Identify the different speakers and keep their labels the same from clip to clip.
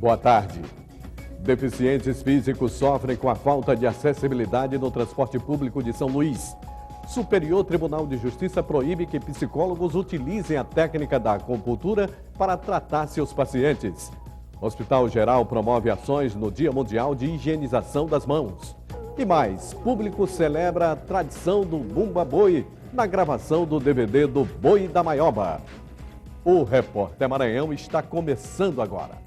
Speaker 1: Boa tarde. Deficientes físicos sofrem com a falta de acessibilidade no transporte público de São Luís. Superior Tribunal de Justiça proíbe que psicólogos utilizem a técnica da acupuntura para tratar seus pacientes. Hospital Geral promove ações no Dia Mundial de Higienização das Mãos. E mais, público celebra a tradição do Bumba Boi na gravação do DVD do Boi da Maioba. O Repórter Maranhão está começando agora.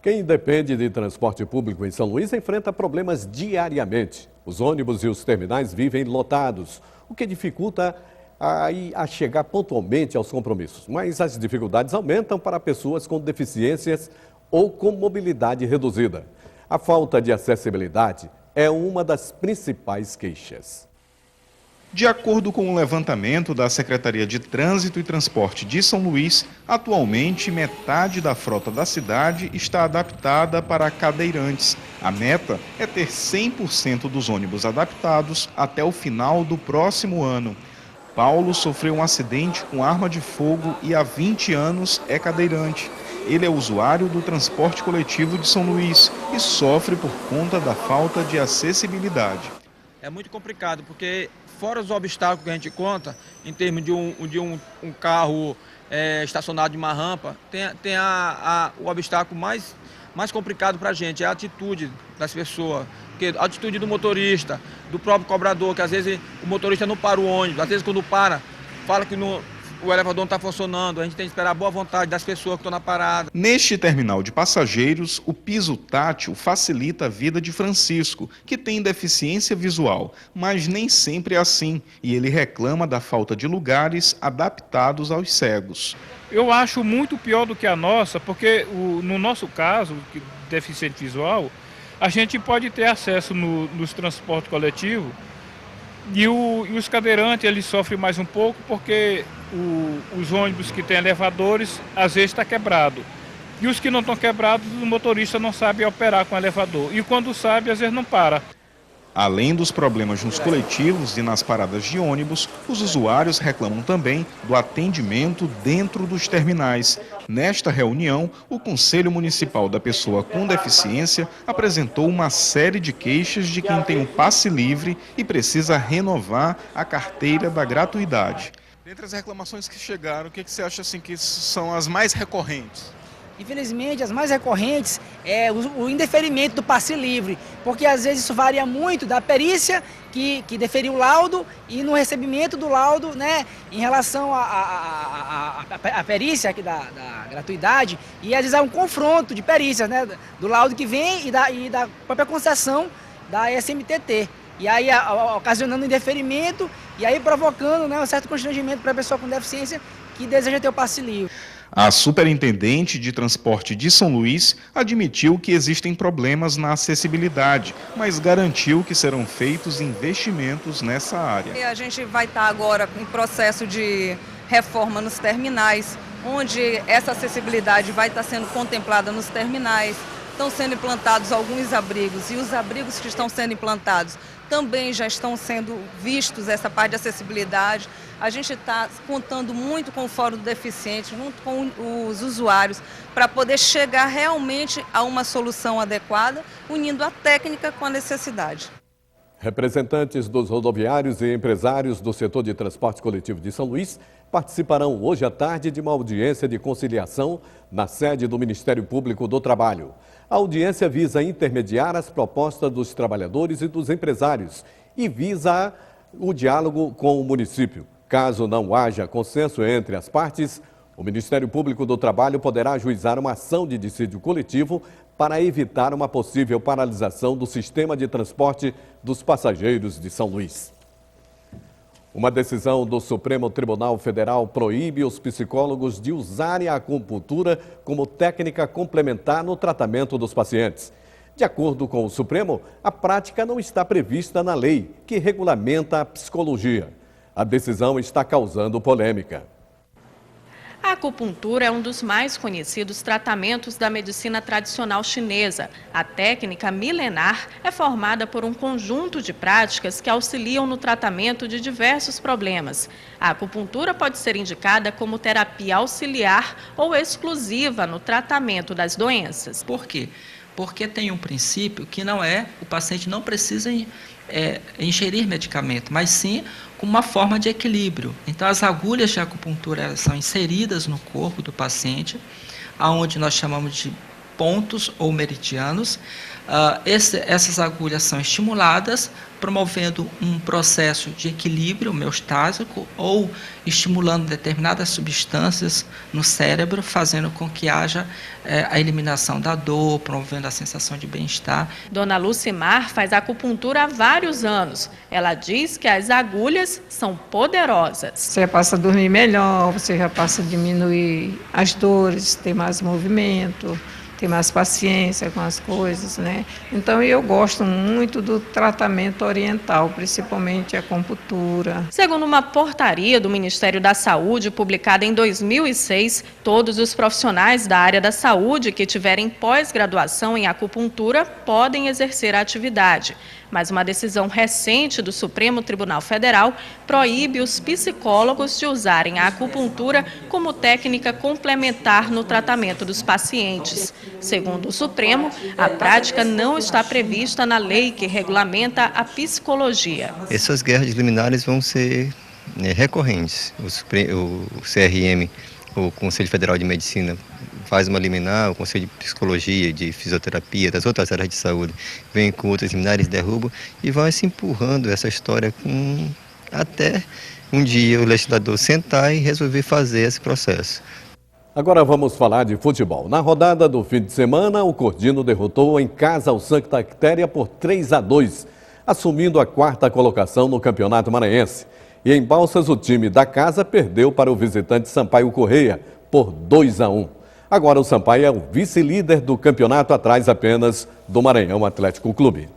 Speaker 1: Quem depende de transporte público em São Luís enfrenta problemas diariamente. Os ônibus e os terminais vivem lotados, o que dificulta a chegar pontualmente aos compromissos. Mas as dificuldades aumentam para pessoas com deficiências ou com mobilidade reduzida. A falta de acessibilidade é uma das principais queixas.
Speaker 2: De acordo com o levantamento da Secretaria de Trânsito e Transporte de São Luís, atualmente metade da frota da cidade está adaptada para cadeirantes. A meta é ter 100% dos ônibus adaptados até o final do próximo ano. Paulo sofreu um acidente com arma de fogo e há 20 anos é cadeirante. Ele é usuário do transporte coletivo de São Luís e sofre por conta da falta de acessibilidade.
Speaker 3: É muito complicado, porque fora os obstáculos que a gente conta, em termos de um carro estacionado de uma rampa, tem o obstáculo mais complicado para a gente, é a atitude das pessoas. Porque a atitude do motorista, do próprio cobrador, que às vezes o motorista não para o ônibus, às vezes quando para, fala que o elevador não está funcionando, a gente tem que esperar a boa vontade das pessoas que estão na parada.
Speaker 2: Neste terminal de passageiros, o piso tátil facilita a vida de Francisco, que tem deficiência visual, mas nem sempre é assim, e ele reclama da falta de lugares adaptados aos cegos.
Speaker 4: Eu acho muito pior do que a nossa, porque no nosso caso, deficiente visual, a gente pode ter acesso nos transportes coletivos, e os cadeirantes eles sofrem mais um pouco porque os ônibus que têm elevadores às vezes está quebrado. E os que não estão quebrados, o motorista não sabe operar com o elevador. E quando sabe, às vezes não para.
Speaker 2: Além dos problemas nos coletivos e nas paradas de ônibus, os usuários reclamam também do atendimento dentro dos terminais. Nesta reunião, o Conselho Municipal da Pessoa com Deficiência apresentou uma série de queixas de quem tem um passe livre e precisa renovar a carteira da gratuidade. Dentre as reclamações que chegaram, o que você acha assim, que são as mais recorrentes?
Speaker 5: Infelizmente, as mais recorrentes é o indeferimento do passe livre, porque às vezes isso varia muito da perícia que deferiu o laudo e no recebimento do laudo, né, em relação à perícia aqui da gratuidade, e às vezes há um confronto de perícias, né, do laudo que vem e da própria concessão da SMTT. E aí ocasionando indeferimento e aí provocando, né, um certo constrangimento para a pessoa com deficiência que deseja ter o passe livre.
Speaker 2: A superintendente de transporte de São Luís admitiu que existem problemas na acessibilidade, mas garantiu que serão feitos investimentos nessa área.
Speaker 6: A gente vai estar agora em processo de reforma nos terminais, onde essa acessibilidade vai estar sendo contemplada nos terminais. Estão sendo implantados alguns abrigos e os abrigos que estão sendo implantados também já estão sendo vistos essa parte de acessibilidade. A gente está contando muito com o Fórum do Deficiente, junto com os usuários, para poder chegar realmente a uma solução adequada, unindo a técnica com a necessidade.
Speaker 1: Representantes dos rodoviários e empresários do setor de transporte coletivo de São Luís participarão hoje à tarde de uma audiência de conciliação na sede do Ministério Público do Trabalho. A audiência visa intermediar as propostas dos trabalhadores e dos empresários e visa o diálogo com o município. Caso não haja consenso entre as partes, o Ministério Público do Trabalho poderá ajuizar uma ação de dissídio coletivo para evitar uma possível paralisação do sistema de transporte dos passageiros de São Luís. Uma decisão do Supremo Tribunal Federal proíbe os psicólogos de usarem a acupuntura como técnica complementar no tratamento dos pacientes. De acordo com o Supremo, a prática não está prevista na lei que regulamenta a psicologia. A decisão está causando polêmica.
Speaker 7: A acupuntura é um dos mais conhecidos tratamentos da medicina tradicional chinesa. A técnica milenar é formada por um conjunto de práticas que auxiliam no tratamento de diversos problemas. A acupuntura pode ser indicada como terapia auxiliar ou exclusiva no tratamento das doenças.
Speaker 8: Por quê? Porque tem um princípio que o paciente não precisa ingerir medicamento, mas sim com uma forma de equilíbrio. Então, as agulhas de acupuntura elas são inseridas no corpo do paciente, aonde nós chamamos de pontos ou meridianos. Essas agulhas são estimuladas, promovendo um processo de equilíbrio homeostásico ou estimulando determinadas substâncias no cérebro, fazendo com que haja a eliminação da dor, promovendo a sensação de bem-estar.
Speaker 7: Dona Lucimar faz acupuntura há vários anos. Ela diz que as agulhas são poderosas.
Speaker 9: Você já passa a dormir melhor, você já passa a diminuir as dores, ter mais movimento, ter mais paciência com as coisas, né? Então eu gosto muito do tratamento oriental, principalmente a acupuntura.
Speaker 7: Segundo uma portaria do Ministério da Saúde, publicada em 2006, todos os profissionais da área da saúde que tiverem pós-graduação em acupuntura podem exercer a atividade. Mas uma decisão recente do Supremo Tribunal Federal proíbe os psicólogos de usarem a acupuntura como técnica complementar no tratamento dos pacientes. Segundo o Supremo, a prática não está prevista na lei que regulamenta a psicologia.
Speaker 10: Essas guerras liminares vão ser recorrentes. O CRM, o Conselho Federal de Medicina, faz uma liminar, o Conselho de Psicologia, de Fisioterapia, das outras áreas de saúde, vem com outras liminares, derrubam e vai se empurrando essa história até um dia o legislador sentar e resolver fazer esse processo.
Speaker 1: Agora vamos falar de futebol. Na rodada do fim de semana, o Cordino derrotou em casa o Santa Quitéria por 3-2, assumindo a 4ª colocação no Campeonato Maranhense. E em Balsas, o time da casa perdeu para o visitante Sampaio Correia por 2-1. Agora o Sampaio é o vice-líder do campeonato, atrás apenas do Maranhão Atlético Clube.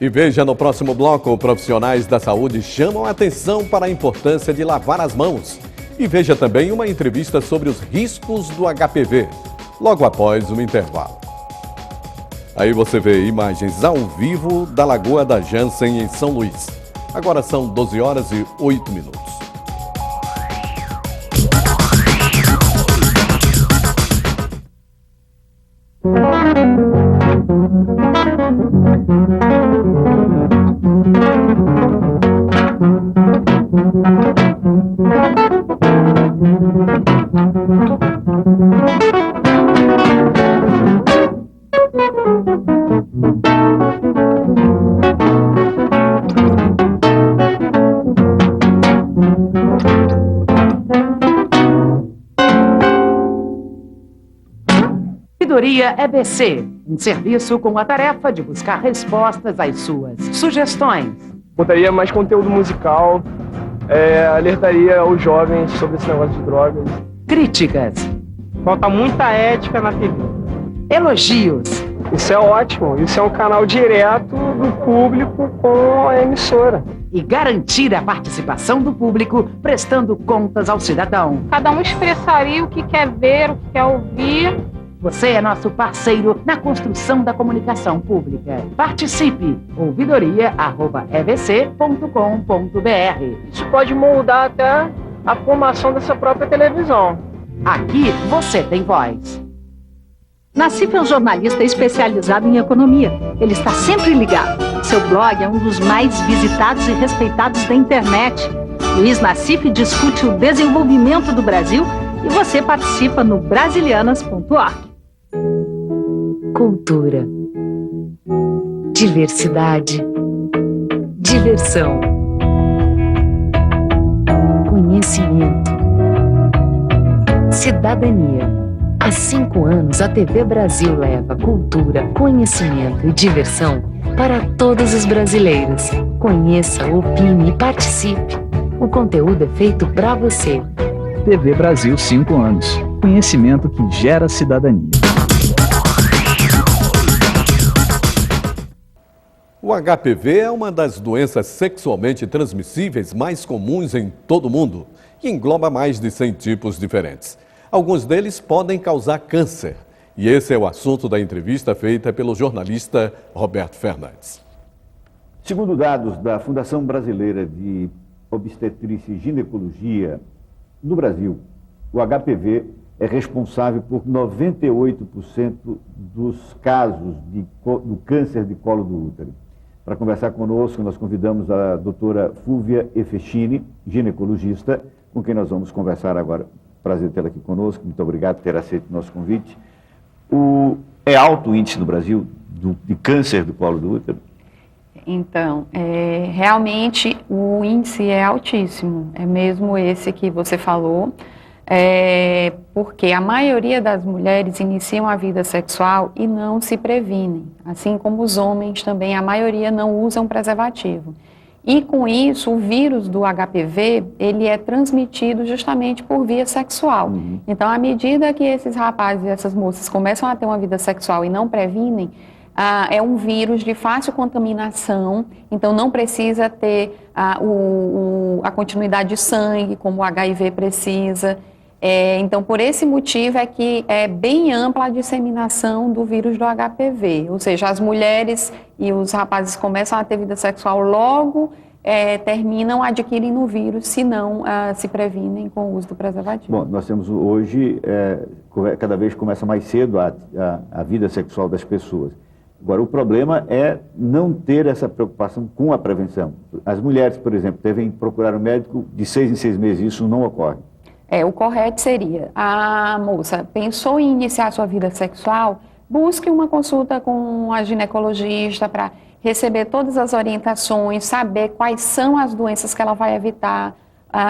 Speaker 1: E veja no próximo bloco, profissionais da saúde chamam a atenção para a importância de lavar as mãos. E veja também uma entrevista sobre os riscos do HPV, logo após o intervalo. Aí você vê imagens ao vivo da Lagoa da Jansen, em São Luís. Agora são 12h08.
Speaker 11: Ouvidoria EBC, um serviço com a tarefa de buscar respostas às suas sugestões.
Speaker 12: Botaria mais conteúdo musical, alertaria os jovens sobre esse negócio de drogas.
Speaker 11: Críticas.
Speaker 12: Falta muita ética na TV.
Speaker 11: Elogios.
Speaker 12: Isso é ótimo, isso é um canal direto do público com a emissora.
Speaker 11: E garantir a participação do público, prestando contas ao cidadão.
Speaker 13: Cada um expressaria o que quer ver, o que quer ouvir.
Speaker 11: Você é nosso parceiro na construção da comunicação pública. Participe! ouvidoria@evc.com.br.
Speaker 12: Isso pode moldar até a formação dessa própria televisão.
Speaker 11: Aqui você tem voz.
Speaker 14: Nassif é um jornalista especializado em economia. Ele está sempre ligado. Seu blog é um dos mais visitados e respeitados da internet. Luiz Nassif discute o desenvolvimento do Brasil e você participa no brasilianas.org.
Speaker 15: Cultura, diversidade, diversão, conhecimento, cidadania. Há 5 anos, a TV Brasil leva cultura, conhecimento e diversão para todos os brasileiros. Conheça, opine e participe. O conteúdo é feito para você.
Speaker 16: TV Brasil 5 anos. Conhecimento que gera cidadania.
Speaker 1: O HPV é uma das doenças sexualmente transmissíveis mais comuns em todo o mundo e engloba mais de 100 tipos diferentes. Alguns deles podem causar câncer. E esse é o assunto da entrevista feita pelo jornalista Roberto Fernandes.
Speaker 17: Segundo dados da Fundação Brasileira de Obstetrícia e Ginecologia, no Brasil, o HPV é responsável por 98% dos casos do câncer de colo do útero. Para conversar conosco, nós convidamos a doutora Fúvia Efechini, ginecologista, com quem nós vamos conversar agora. Prazer tê-la aqui conosco, muito obrigado por ter aceito o nosso convite. É alto o índice no Brasil de câncer do colo do útero?
Speaker 18: Então, realmente o índice é altíssimo, é mesmo esse que você falou, porque a maioria das mulheres iniciam a vida sexual e não se previnem, assim como os homens também, a maioria não usam preservativo. E com isso, o vírus do HPV, ele é transmitido justamente por via sexual. Então, à medida que esses rapazes e essas moças começam a ter uma vida sexual e não previnem, é um vírus de fácil contaminação, então não precisa ter a continuidade de sangue, como o HIV precisa. Então, por esse motivo é que é bem ampla a disseminação do vírus do HPV, ou seja, as mulheres e os rapazes começam a ter vida sexual logo, terminam adquirindo o vírus, se não se previnem com o uso do preservativo.
Speaker 17: Bom, nós temos hoje, cada vez começa mais cedo a vida sexual das pessoas. Agora, o problema é não ter essa preocupação com a prevenção. As mulheres, por exemplo, devem procurar um médico de 6 em 6 meses, isso não ocorre.
Speaker 18: O correto seria, a moça pensou em iniciar sua vida sexual, busque uma consulta com a ginecologista para receber todas as orientações, saber quais são as doenças que ela vai evitar,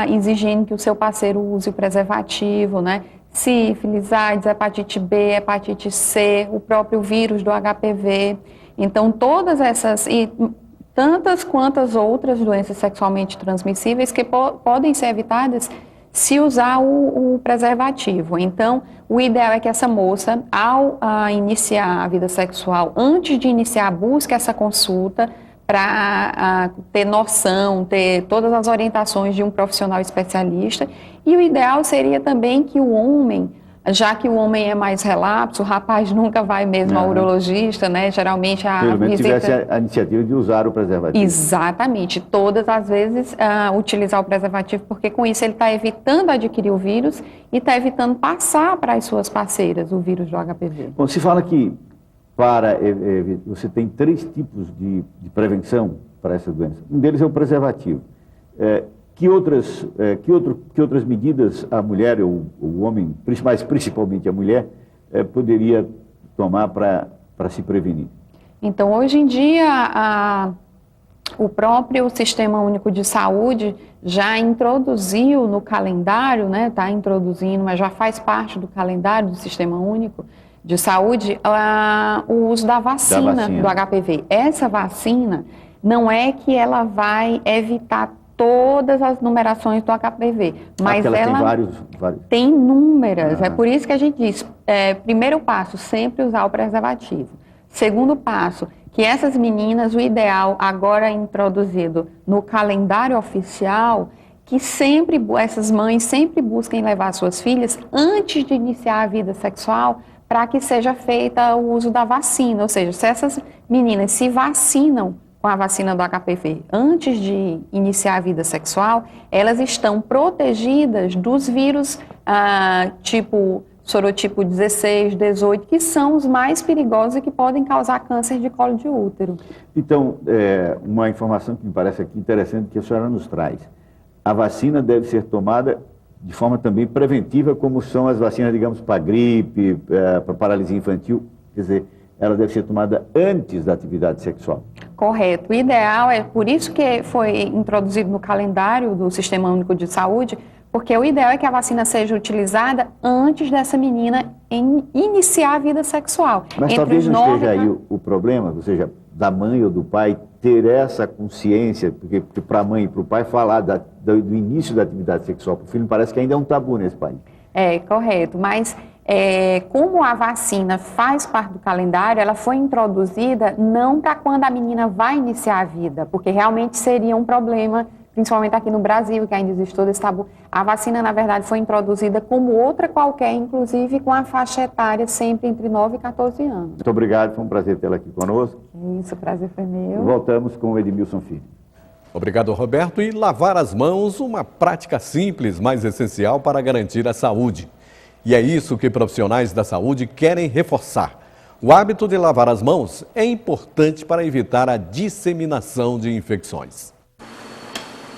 Speaker 18: exigindo que o seu parceiro use o preservativo, né? Sífilis, AIDS, hepatite B, hepatite C, o próprio vírus do HPV. Então, todas essas e tantas quantas outras doenças sexualmente transmissíveis que podem ser evitadas se usar o preservativo. Então, o ideal é que essa moça, ao iniciar a vida sexual, antes de iniciar, busque essa consulta para ter noção, ter todas as orientações de um profissional especialista. E o ideal seria também que o homem, já que o homem é mais relapso, o rapaz nunca vai mesmo ao urologista, né? Geralmente a
Speaker 17: Pelo menos
Speaker 18: visita...
Speaker 17: tivesse a iniciativa de usar o preservativo.
Speaker 18: Exatamente. Todas as vezes utilizar o preservativo, porque com isso ele está evitando adquirir o vírus e está evitando passar para as suas parceiras o vírus do HPV.
Speaker 17: Bom, se fala que você tem 3 tipos de prevenção para essa doença. Um deles é o preservativo. Que outras medidas a mulher ou o homem, mas principalmente a mulher, poderia tomar para se prevenir?
Speaker 18: Então, hoje em dia, o próprio Sistema Único de Saúde já introduziu no calendário, né? Está introduzindo, mas já faz parte do calendário do Sistema Único de Saúde, o uso da vacina do HPV. Essa vacina não é que ela vai evitar todas as numerações do HPV, mas ela
Speaker 17: tem vários.
Speaker 18: Tem inúmeras. É por isso que a gente diz, primeiro passo, sempre usar o preservativo. Segundo passo, que essas meninas, o ideal, agora introduzido no calendário oficial, que sempre, essas mães sempre busquem levar suas filhas antes de iniciar a vida sexual, para que seja feita o uso da vacina. Ou seja, se essas meninas se vacinam com a vacina do HPV antes de iniciar a vida sexual, elas estão protegidas dos vírus tipo sorotipo 16, 18, que são os mais perigosos e que podem causar câncer de colo de útero.
Speaker 17: Então, uma informação que me parece aqui interessante que a senhora nos traz. A vacina deve ser tomada de forma também preventiva, como são as vacinas, digamos, para gripe, para paralisia infantil, quer dizer, ela deve ser tomada antes da atividade sexual.
Speaker 18: Correto. O ideal é, por isso que foi introduzido no calendário do Sistema Único de Saúde, porque o ideal é que a vacina seja utilizada antes dessa menina iniciar a vida sexual.
Speaker 17: Mas talvez não esteja aí o problema, ou seja, da mãe ou do pai ter essa consciência, porque para a mãe e para o pai falar do início da atividade sexual para o filho parece que ainda é um tabu nesse país.
Speaker 18: Correto, mas Como a vacina faz parte do calendário, ela foi introduzida não para quando a menina vai iniciar a vida, porque realmente seria um problema, principalmente aqui no Brasil, que ainda existe todo esse tabu. A vacina, na verdade, foi introduzida como outra qualquer, inclusive com a faixa etária sempre entre 9 e 14 anos.
Speaker 17: Muito obrigado, foi um prazer tê-la aqui conosco.
Speaker 18: Isso, o prazer foi meu.
Speaker 17: Voltamos com o Edmilson Filho.
Speaker 1: Obrigado, Roberto. E lavar as mãos, uma prática simples, mas essencial para garantir a saúde. E é isso que profissionais da saúde querem reforçar. O hábito de lavar as mãos é importante para evitar a disseminação de infecções.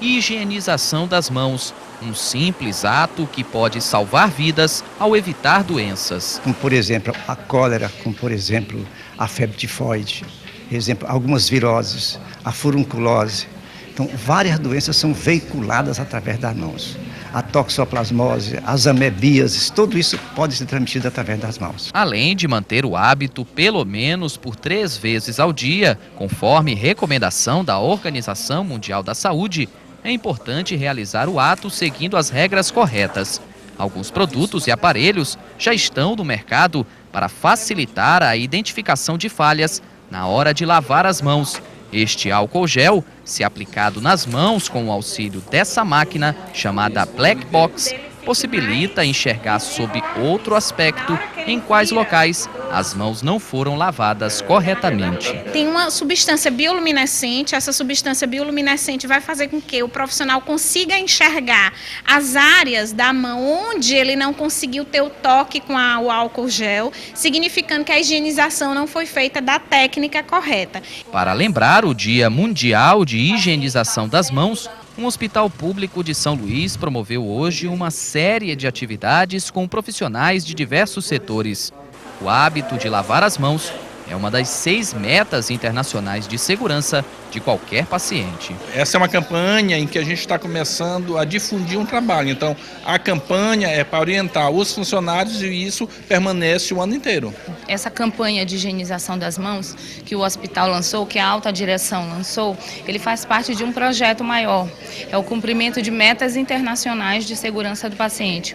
Speaker 19: Higienização das mãos, um simples ato que pode salvar vidas ao evitar doenças.
Speaker 20: Como, por exemplo, a cólera, como, por exemplo, a febre tifoide, exemplo, algumas viroses, a furunculose. Então, várias doenças são veiculadas através das mãos. A toxoplasmose, as amebíases, tudo isso pode ser transmitido através das mãos.
Speaker 19: Além de manter o hábito pelo menos por 3 vezes ao dia, conforme recomendação da Organização Mundial da Saúde, é importante realizar o ato seguindo as regras corretas. Alguns produtos e aparelhos já estão no mercado para facilitar a identificação de falhas na hora de lavar as mãos. Este álcool gel, se aplicado nas mãos com o auxílio dessa máquina, chamada Black Box, possibilita enxergar sob outro aspecto em quais locais as mãos não foram lavadas corretamente.
Speaker 13: Tem uma substância bioluminescente, essa substância bioluminescente vai fazer com que o profissional consiga enxergar as áreas da mão onde ele não conseguiu ter o toque com o álcool gel, significando que a higienização não foi feita da técnica correta.
Speaker 19: Para lembrar o Dia Mundial de Higienização das Mãos, um hospital público de São Luís promoveu hoje uma série de atividades com profissionais de diversos setores. O hábito de lavar as mãos é uma das 6 metas internacionais de segurança de qualquer paciente.
Speaker 4: Essa é uma campanha em que a gente está começando a difundir um trabalho. Então, a campanha é para orientar os funcionários e isso permanece o ano inteiro.
Speaker 21: Essa campanha de higienização das mãos que o hospital lançou, que a alta direção lançou, ele faz parte de um projeto maior. É o cumprimento de metas internacionais de segurança do paciente.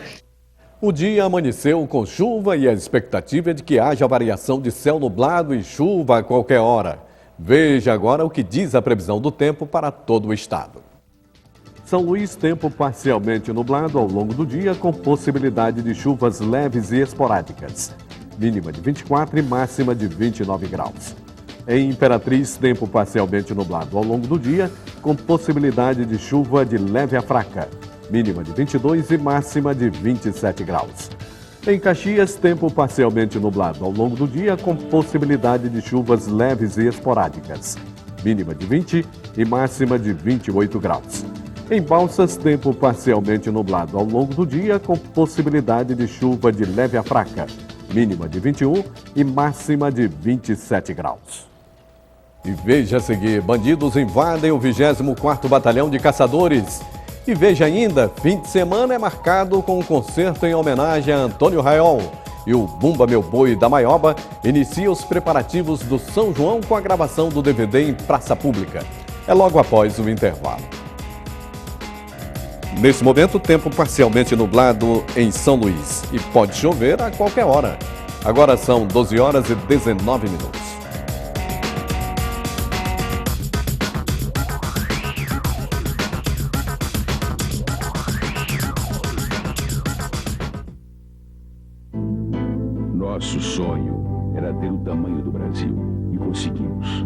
Speaker 1: O dia amanheceu com chuva e a expectativa é de que haja variação de céu nublado e chuva a qualquer hora. Veja agora o que diz a previsão do tempo para todo o estado. São Luís, tempo parcialmente nublado ao longo do dia, com possibilidade de chuvas leves e esporádicas. Mínima de 24 e máxima de 29 graus. Em Imperatriz, tempo parcialmente nublado ao longo do dia, com possibilidade de chuva de leve a fraca. Mínima de 22 e máxima de 27 graus. Em Caxias, tempo parcialmente nublado ao longo do dia, com possibilidade de chuvas leves e esporádicas. Mínima de 20 e máxima de 28 graus. Em Balsas, tempo parcialmente nublado ao longo do dia, com possibilidade de chuva de leve a fraca. Mínima de 21 e máxima de 27 graus. E veja a seguir, bandidos invadem o 24º Batalhão de Caçadores. E veja ainda, fim de semana é marcado com um concerto em homenagem a Antônio Raiol. E o Bumba Meu Boi da Maioba inicia os preparativos do São João com a gravação do DVD em praça pública. É logo após o intervalo. Nesse momento, tempo parcialmente nublado em São Luís. E pode chover a qualquer hora. Agora são 12 horas e 19 minutos.
Speaker 22: Nosso sonho era ter o tamanho do Brasil e conseguimos.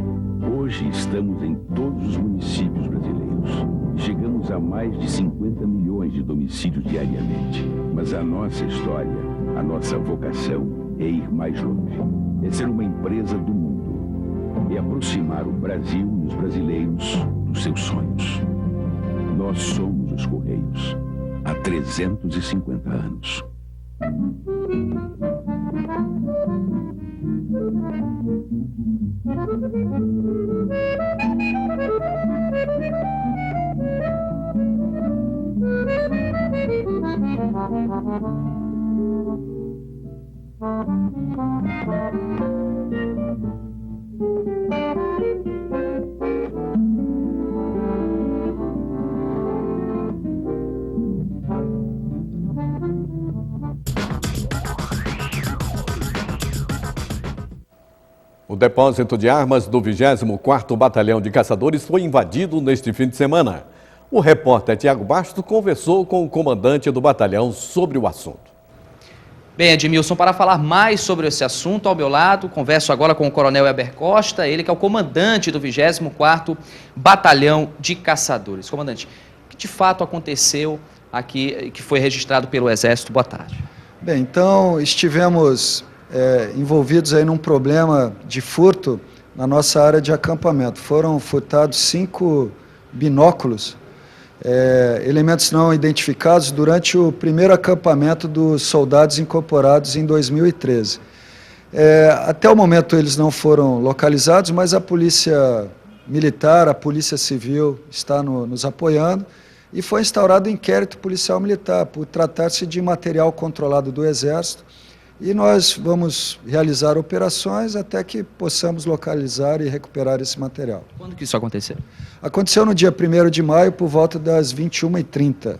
Speaker 22: Hoje estamos em todos os municípios brasileiros. Chegamos a mais de 50 milhões de domicílios diariamente. Mas a nossa história, a nossa vocação é ir mais longe. É ser uma empresa do mundo. É aproximar o Brasil e os brasileiros dos seus sonhos. Nós somos os Correios. Há 350 anos.
Speaker 1: O depósito de armas do 24º Batalhão de Caçadores foi invadido neste fim de semana. O repórter Tiago Bastos conversou com o comandante do batalhão sobre o assunto.
Speaker 19: Bem, Edmilson, para falar mais sobre esse assunto, ao meu lado, converso agora com o Coronel Heber Costa, ele que é o comandante do 24º Batalhão de Caçadores. Comandante, o que de fato aconteceu aqui, que foi registrado pelo Exército? Boa tarde.
Speaker 3: Bem, então estivemos envolvidos aí num problema de furto na nossa área de acampamento. Foram furtados 5 binóculos, elementos não identificados, durante o primeiro acampamento dos soldados incorporados em 2013. Até o momento eles não foram localizados, mas a Polícia Militar, a Polícia Civil está nos apoiando, e foi instaurado um inquérito policial militar por tratar-se de material controlado do Exército, e nós vamos realizar operações até que possamos localizar e recuperar esse material.
Speaker 19: Quando que isso aconteceu?
Speaker 3: Aconteceu no dia 1º de maio, por volta das 21h30.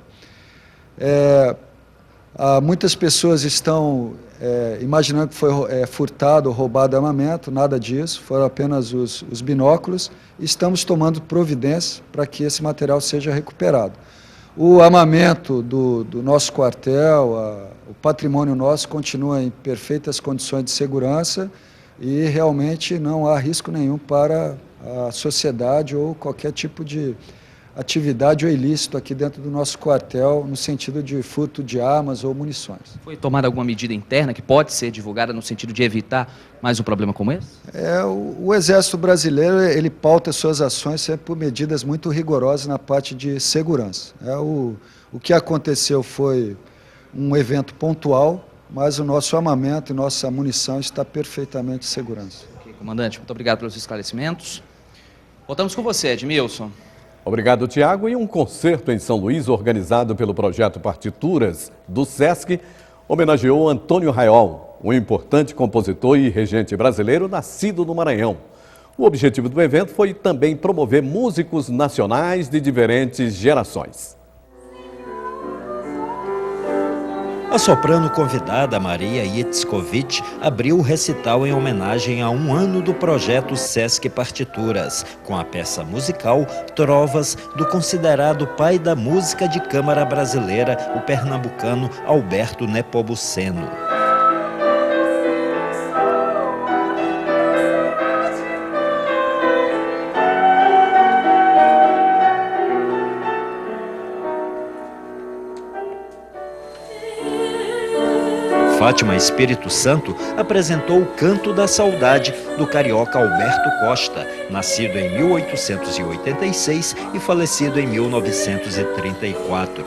Speaker 3: Muitas pessoas estão imaginando que foi furtado ou roubado armamento, nada disso, foram apenas os binóculos, e estamos tomando providência para que esse material seja recuperado. O armamento do nosso quartel, o patrimônio nosso continua em perfeitas condições de segurança e realmente não há risco nenhum para a sociedade ou qualquer tipo de atividade ou ilícito aqui dentro do nosso quartel, no sentido de furto de armas ou munições.
Speaker 19: Foi tomada alguma medida interna que pode ser divulgada no sentido de evitar mais um problema como esse?
Speaker 3: O Exército Brasileiro, ele pauta suas ações sempre por medidas muito rigorosas na parte de segurança. O que aconteceu foi um evento pontual, mas o nosso armamento e nossa munição está perfeitamente em segurança.
Speaker 19: Ok, comandante, muito obrigado pelos esclarecimentos. Voltamos com você, Edmilson.
Speaker 1: Obrigado, Tiago. E um concerto em São Luís, organizado pelo projeto Partituras do SESC, homenageou Antônio Raiol, um importante compositor e regente brasileiro nascido no Maranhão. O objetivo do evento foi também promover músicos nacionais de diferentes gerações.
Speaker 5: A soprano convidada, Maria Itzkovic, abriu o recital em homenagem a um ano do projeto Sesc Partituras, com a peça musical Trovas, do considerado pai da música de câmara brasileira, o pernambucano Alberto Nepomuceno. Fátima Espírito Santo apresentou o Canto da Saudade do carioca Alberto Costa, nascido em 1886 e falecido em 1934.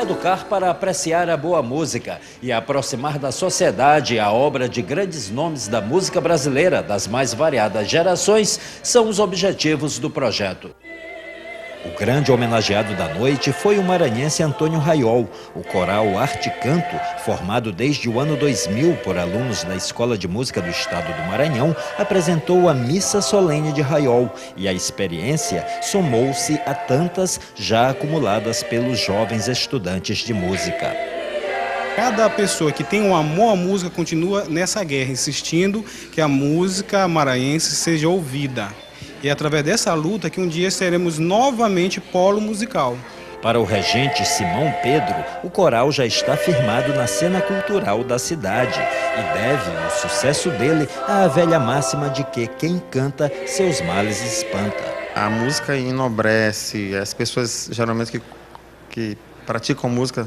Speaker 5: Educar para apreciar a boa música e aproximar da sociedade a obra de grandes nomes da música brasileira das mais variadas gerações são os objetivos do projeto. O grande homenageado da noite foi o maranhense Antônio Raiol. O coral Arte Canto, formado desde o ano 2000 por alunos da Escola de Música do Estado do Maranhão, apresentou a Missa Solene de Raiol e a experiência somou-se a tantas já acumuladas pelos jovens estudantes de música.
Speaker 23: Cada pessoa que tem um amor à música continua nessa guerra, insistindo que a música maranhense seja ouvida. E é através dessa luta que um dia seremos novamente polo musical.
Speaker 5: Para o regente Simão Pedro, o coral já está firmado na cena cultural da cidade e deve o sucesso dele à velha máxima de que quem canta, seus males espanta.
Speaker 24: A música enobrece, as pessoas geralmente que praticam música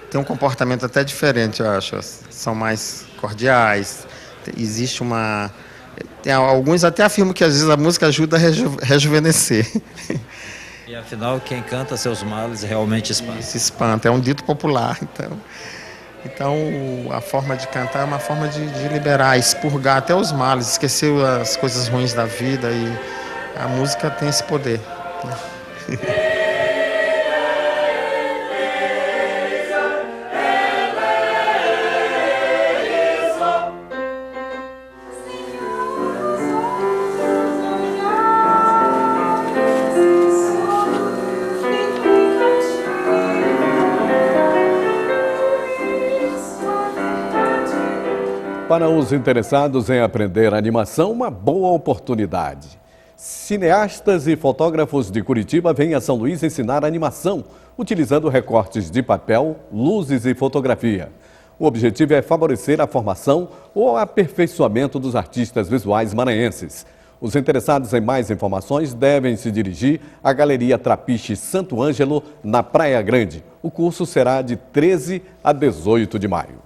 Speaker 24: têm um comportamento até diferente, eu acho. São mais cordiais, existe uma... Alguns até afirmam que às vezes a música ajuda a rejuvenescer.
Speaker 5: E afinal, quem canta seus males realmente espanta.
Speaker 24: Se espanta, é um dito popular. Então a forma de cantar é uma forma de liberar, expurgar até os males, esquecer as coisas ruins da vida, e a música tem esse poder.
Speaker 1: Para os interessados em aprender animação, uma boa oportunidade. Cineastas e fotógrafos de Curitiba vêm a São Luís ensinar animação, utilizando recortes de papel, luzes e fotografia. O objetivo é favorecer a formação ou aperfeiçoamento dos artistas visuais maranhenses. Os interessados em mais informações devem se dirigir à Galeria Trapiche Santo Ângelo, na Praia Grande. O curso será de 13 a 18 de maio.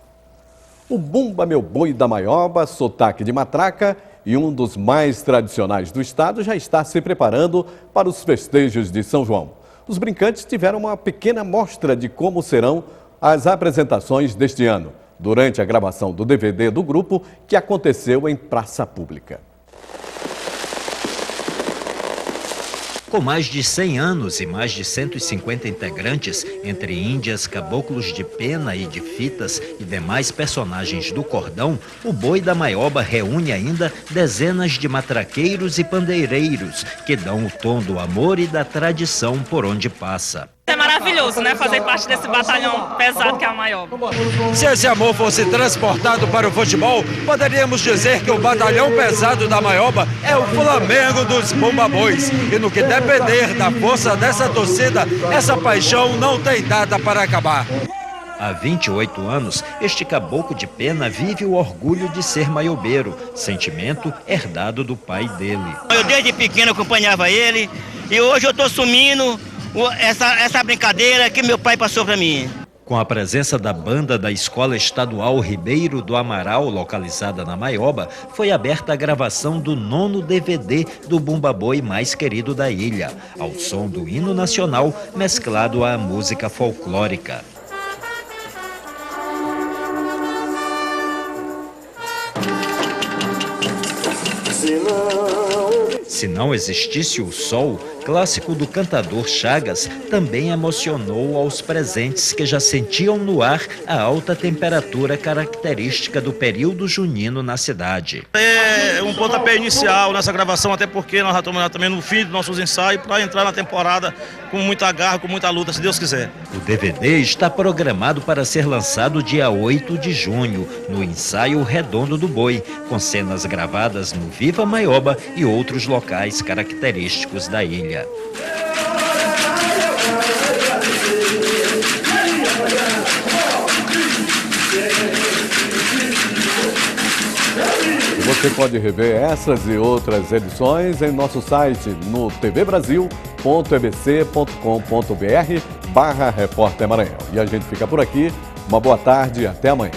Speaker 1: O Bumba Meu Boi da Maioba, sotaque de matraca e um dos mais tradicionais do estado, já está se preparando para os festejos de São João. Os brincantes tiveram uma pequena mostra de como serão as apresentações deste ano, durante a gravação do DVD do grupo, que aconteceu em praça pública.
Speaker 5: Com mais de 100 anos e mais de 150 integrantes, entre índias, caboclos de pena e de fitas e demais personagens do cordão, o Boi da Maioba reúne ainda dezenas de matraqueiros e pandeireiros que dão o tom do amor e da tradição por onde passa.
Speaker 2: É maravilhoso, né? Fazer parte desse batalhão pesado que é a Maioba.
Speaker 6: Se esse amor fosse transportado para o futebol, poderíamos dizer que o batalhão pesado da Maioba é o Flamengo dos Bumba Bois. E no que depender da força dessa torcida, essa paixão não tem data para acabar.
Speaker 5: Há 28 anos, este caboclo de pena vive o orgulho de ser maiobeiro, sentimento herdado do pai dele.
Speaker 8: Eu desde pequeno acompanhava ele e hoje eu estou assumindo essa brincadeira que meu pai passou para mim.
Speaker 5: Com a presença da banda da Escola Estadual Ribeiro do Amaral, localizada na Maioba, foi aberta a gravação do 9º DVD do Bumba Boi mais querido da ilha, ao som do hino nacional mesclado à música folclórica. Se não existisse o sol, clássico do cantador Chagas, também emocionou aos presentes que já sentiam no ar a alta temperatura característica do período junino na cidade.
Speaker 9: É um pontapé inicial nessa gravação, até porque nós já estamos também no fim dos nossos ensaios para entrar na temporada com muita garra, com muita luta, se Deus quiser.
Speaker 5: O DVD está programado para ser lançado dia 8 de junho, no ensaio Redondo do Boi, com cenas gravadas no Viva Maioba e outros locais característicos da ilha.
Speaker 1: Você pode rever essas e outras edições em nosso site no tvbrasil.ebc.com.br/Repórter Maranhão. E a gente fica por aqui. Uma boa tarde e até amanhã.